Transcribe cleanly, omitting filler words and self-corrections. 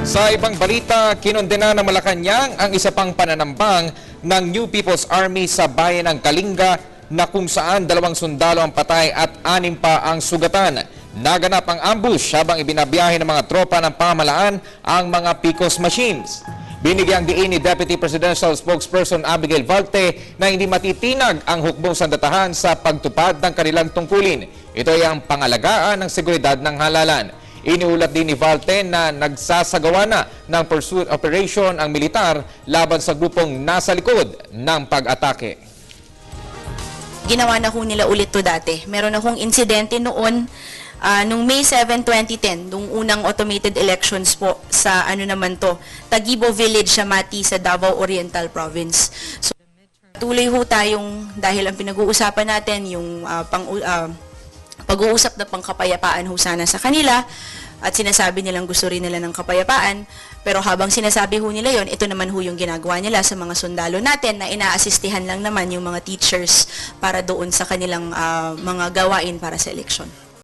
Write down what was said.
Sa ibang balita, kinondena ng Malacanang ang isa pang pananambang ng New People's Army sa bayan ng Kalinga na kung saan 2 sundalo ang patay at 6 pa ang sugatan. Naganap ang ambush habang ibinabiyahe ng mga tropa ng pamahalaan ang mga PICOS machines. Binigyang diin ni Deputy Presidential Spokesperson Abigail Valte na hindi matitinag ang hukbong sandatahan sa pagtupad ng kanilang tungkulin. Ito ay ang pangalagaan ng seguridad ng halalan. Iniulat din ni Valte na nagsasagawa na ng pursuit operation ang militar laban sa grupong nasa likod ng pag-atake. Ginawa na ho nila ulit to dati. Meron akong insidente noon nung May 7, 2010, nung unang automated elections po sa Tagibo Village, Samati sa Davao Oriental Province. So, tuloy ho tayong, dahil ang pinag-uusapan natin yung pag-uusap na pangkapayapaan ho sana sa kanila at sinasabi nilang gusto rin nila ng kapayapaan, pero habang sinasabi ho nila yon, ito naman ho yung ginagawa nila sa mga sundalo natin na inaasistihan lang naman yung mga teachers para doon sa kanilang mga gawain para sa eleksyon.